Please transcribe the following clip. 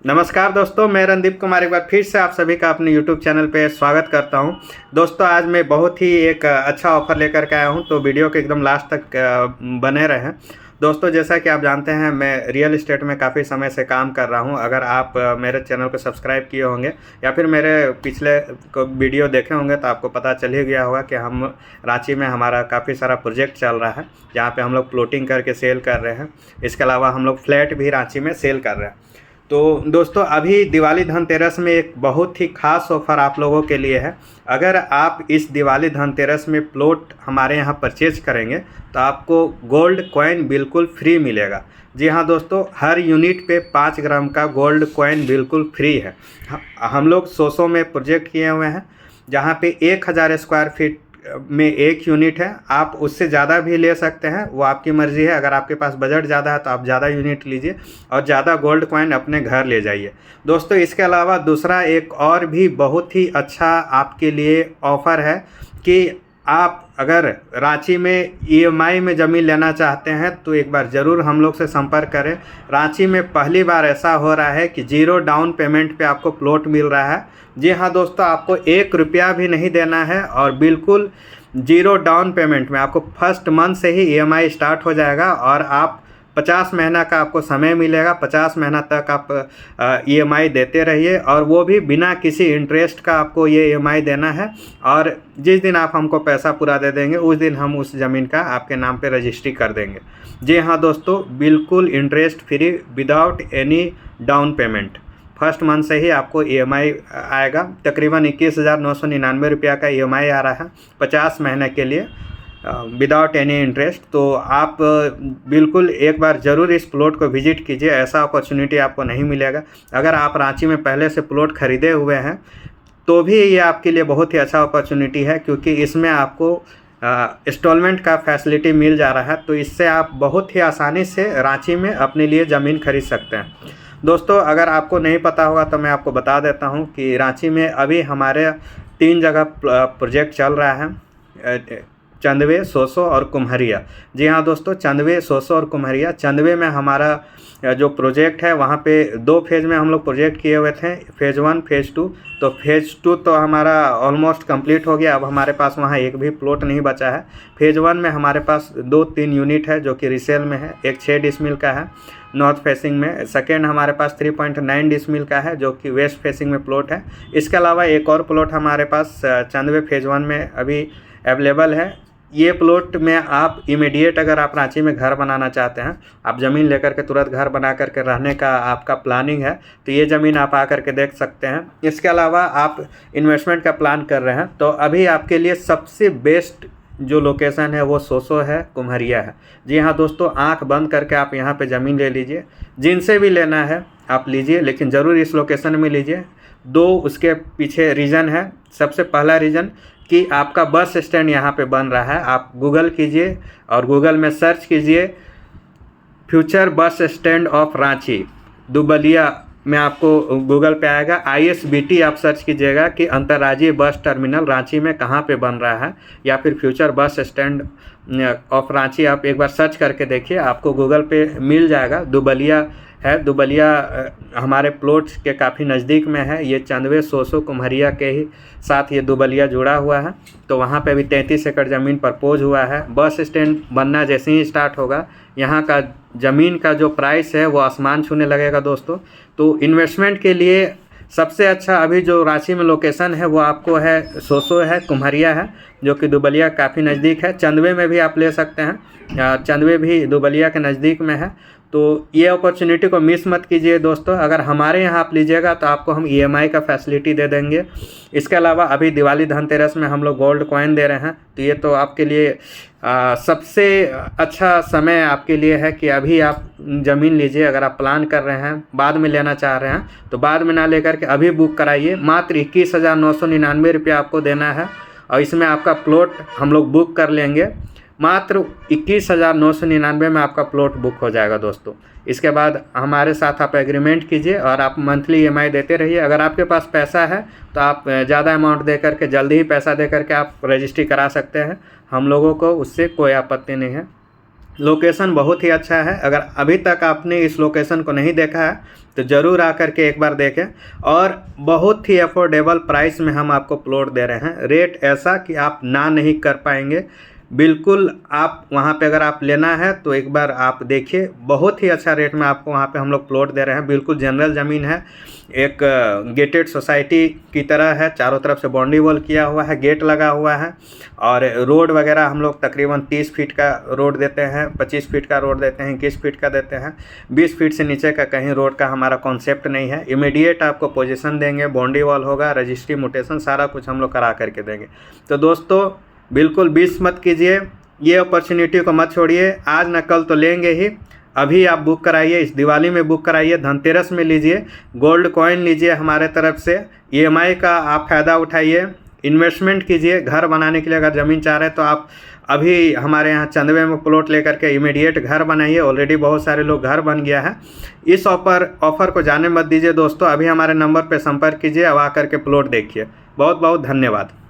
नमस्कार दोस्तों, मैं रणदीप कुमार एक बार फिर से आप सभी का अपने YouTube चैनल पे स्वागत करता हूं। दोस्तों, आज मैं बहुत ही एक अच्छा ऑफ़र लेकर के आया हूं, तो वीडियो के एकदम लास्ट तक बने रहें। दोस्तों, जैसा कि आप जानते हैं, मैं रियल एस्टेट में काफ़ी समय से काम कर रहा हूं। अगर आप मेरे चैनल को सब्सक्राइब किए होंगे या फिर मेरे पिछले वीडियो देखे होंगे तो आपको पता चल ही गया होगा कि हम रांची में हमारा काफ़ी सारा प्रोजेक्ट चल रहा है, जहाँ पे हम लोग प्लॉटिंग करके सेल कर रहे हैं। इसके अलावा हम लोग फ्लैट भी रांची में सेल कर रहे हैं। तो दोस्तों, अभी दिवाली धनतेरस में एक बहुत ही ख़ास ऑफ़र आप लोगों के लिए है। अगर आप इस दिवाली धनतेरस में प्लॉट हमारे यहाँ परचेज करेंगे तो आपको गोल्ड कॉइन बिल्कुल फ्री मिलेगा। जी हाँ दोस्तों, हर यूनिट पे 5 ग्राम का गोल्ड कॉइन बिल्कुल फ्री है। हम लोग 100 में प्रोजेक्ट किए हुए हैं, जहाँ पे 1000 स्क्वायर फीट में एक यूनिट है। आप उससे ज़्यादा भी ले सकते हैं, वो आपकी मर्ज़ी है। अगर आपके पास बजट ज़्यादा है तो आप ज़्यादा यूनिट लीजिए और ज़्यादा गोल्ड कॉइन अपने घर ले जाइए। दोस्तों, इसके अलावा दूसरा एक और भी बहुत ही अच्छा आपके लिए ऑफ़र है कि आप अगर रांची में ईएमआई में ज़मीन लेना चाहते हैं तो एक बार ज़रूर हम लोग से संपर्क करें। रांची में पहली बार ऐसा हो रहा है कि 0 डाउन पेमेंट पे आपको प्लॉट मिल रहा है। जी हाँ दोस्तों, आपको 1 रुपया भी नहीं देना है और बिल्कुल 0 डाउन पेमेंट में आपको फर्स्ट मंथ से ही ईएमआई स्टार्ट हो जाएगा और आप 50 महीना का आपको समय मिलेगा। 50 महीना तक आप ईएमआई देते रहिए और वो भी बिना किसी इंटरेस्ट का आपको ये ईएमआई देना है। और जिस दिन आप हमको पैसा पूरा दे देंगे उस दिन हम उस ज़मीन का आपके नाम पे रजिस्ट्री कर देंगे। जी हाँ दोस्तों, बिल्कुल interest free, without any down payment. First month से ही आपको ईएमआई आएगा। तकरीबन 21,999 रुपया का ईएमआई आ रहा है 50 महीने के लिए, विदाउट एनी इंटरेस्ट। तो आप बिल्कुल एक बार ज़रूर इस प्लॉट को विज़िट कीजिए, ऐसा अपॉर्चुनिटी आपको नहीं मिलेगा। अगर आप रांची में पहले से प्लॉट ख़रीदे हुए हैं तो भी ये आपके लिए बहुत ही अच्छा अपॉर्चुनिटी है, क्योंकि इसमें आपको इंस्टॉलमेंट का फैसिलिटी मिल जा रहा है। तो इससे आप बहुत ही आसानी से रांची में अपने लिए ज़मीन खरीद सकते हैं। दोस्तों, अगर आपको नहीं पता होगा तो मैं आपको बता देता हूँ कि रांची में अभी हमारे 3 जगह प्रोजेक्ट चल रहा है, चंदवे, सोसो और कुम्हरिया। जी हाँ दोस्तों, चंदवे, सोसो और कुम्हरिया। चंदवे में हमारा जो प्रोजेक्ट है वहाँ पे 2 फेज़ में हम लोग प्रोजेक्ट किए हुए थे, फेज़ 1, फेज़ 2। तो फेज़ 2 तो हमारा ऑलमोस्ट कंप्लीट हो गया। अब हमारे पास वहाँ एक भी प्लॉट नहीं बचा है। फेज़ 1 में हमारे पास 2-3 यूनिट है जो कि रीसेल में है। एक 6 डिसमिल का है नॉर्थ फेसिंग में। सेकेंड हमारे पास 3.9 डिसमिल का है जो कि वेस्ट फेसिंग में प्लॉट है। इसके अलावा एक और प्लॉट हमारे पास चंदवे फेज़ 1 में अभी अवेलेबल है। ये प्लॉट में आप इमीडिएट अगर आप रांची में घर बनाना चाहते हैं, आप ज़मीन लेकर के तुरंत घर बना करके रहने का आपका प्लानिंग है, तो ये ज़मीन आप आकर के देख सकते हैं। इसके अलावा आप इन्वेस्टमेंट का प्लान कर रहे हैं तो अभी आपके लिए सबसे बेस्ट जो लोकेशन है वो सोसो है, कुम्हरिया है। जी हाँ दोस्तों, आंख बंद करके आप यहाँ पे ज़मीन ले लीजिए। जिनसे भी लेना है आप लीजिए, लेकिन ज़रूर इस लोकेशन में लीजिए। 2 उसके पीछे रीज़न है। सबसे पहला रीज़न कि आपका बस स्टैंड यहाँ पे बन रहा है। आप गूगल कीजिए और गूगल में सर्च कीजिए future bus stand of Ranchi, Dubaliya में आपको गूगल पे आएगा। ISBT आप सर्च कीजिएगा कि अंतर्राज्यीय बस टर्मिनल रांची में कहाँ पे बन रहा है, या फिर future bus stand of Ranchi आप एक बार सर्च करके देखिए, आपको गूगल पे मिल जाएगा। दुबलिया है, दुबलिया हमारे प्लॉट के काफ़ी नज़दीक में है। ये चंदवे, सोसो, कुम्हरिया के ही साथ ये दुबलिया जुड़ा हुआ है। तो वहाँ पे भी 33 एकड़ ज़मीन प्रपोज हुआ है। बस स्टैंड बनना जैसे ही स्टार्ट होगा, यहाँ का ज़मीन का जो प्राइस है वो आसमान छूने लगेगा दोस्तों। तो इन्वेस्टमेंट के लिए सबसे अच्छा अभी जो रांची में लोकेशन है वो आपको है सोसो है, कुम्हरिया है, जो कि दुबलिया काफ़ी नज़दीक है। चंदवे में भी आप ले सकते हैं, चंदवे भी दुबलिया के नज़दीक में है। तो ये अपॉर्चुनिटी को मिस मत कीजिए दोस्तों। अगर हमारे यहाँ आप लीजिएगा तो आपको हम ईएमआई का फैसिलिटी दे देंगे। इसके अलावा अभी दिवाली धनतेरस में हम लोग गोल्ड कॉइन दे रहे हैं। तो ये तो आपके लिए सबसे अच्छा समय आपके लिए है कि अभी आप ज़मीन लीजिए। अगर आप प्लान कर रहे हैं, बाद में लेना चाह रहे हैं, तो बाद में ना लेकर के अभी बुक कराइए। मात्र 21,999 रुपया आपको देना है और इसमें आपका प्लॉट हम लोग बुक कर लेंगे। मात्र 21,999 में आपका प्लॉट बुक हो जाएगा दोस्तों। इसके बाद हमारे साथ आप एग्रीमेंट कीजिए और आप मंथली ईएमआई देते रहिए। अगर आपके पास पैसा है तो आप ज़्यादा अमाउंट दे करके, जल्दी ही पैसा दे करके आप रजिस्ट्री करा सकते हैं। हम लोगों को उससे कोई आपत्ति नहीं है। लोकेशन बहुत ही अच्छा है। अगर अभी तक आपने इस लोकेशन को नहीं देखा है तो ज़रूर आकर के एक बार देखें। और बहुत ही अफोर्डेबल प्राइस में हम आपको प्लॉट दे रहे हैं। रेट ऐसा कि आप ना नहीं कर पाएंगे। बिल्कुल आप वहाँ पे अगर आप लेना है तो एक बार आप देखिए, बहुत ही अच्छा रेट में आपको वहाँ पे हम लोग प्लॉट दे रहे हैं। बिल्कुल जनरल ज़मीन है, एक गेटेड सोसाइटी की तरह है, चारों तरफ से बाउंड्री वॉल किया हुआ है, गेट लगा हुआ है। और रोड वगैरह हम लोग तकरीबन 30 फीट का रोड देते हैं, 25 फीट का रोड देते हैं, 21 फीट का देते हैं। 20 फीट से नीचे का कहीं रोड का हमारा कॉन्सेप्ट नहीं है। इमीडिएट आपको पोजीशन देंगे, बाउंड्री वॉल होगा, रजिस्ट्री म्यूटेशन सारा कुछ हम लोग करा करके देंगे। तो दोस्तों बिल्कुल मिस मत कीजिए, ये अपॉर्चुनिटी को मत छोड़िए। आज न कल तो लेंगे ही। अभी आप बुक कराइए, इस दिवाली में बुक कराइए, धनतेरस में लीजिए, गोल्ड कॉइन लीजिए हमारे तरफ से, EMI का आप फ़ायदा उठाइए, इन्वेस्टमेंट कीजिए। घर बनाने के लिए अगर ज़मीन चाह रहे हैं तो आप अभी हमारे यहाँ चंदवे में प्लॉट लेकर के इमीडिएट घर बनाइए। ऑलरेडी बहुत सारे लोग घर बन गया है। इस ऑफ़र को जाने मत दीजिए दोस्तों। अभी हमारे नंबर पर संपर्क कीजिए, अब आकर के प्लॉट देखिए। बहुत बहुत धन्यवाद।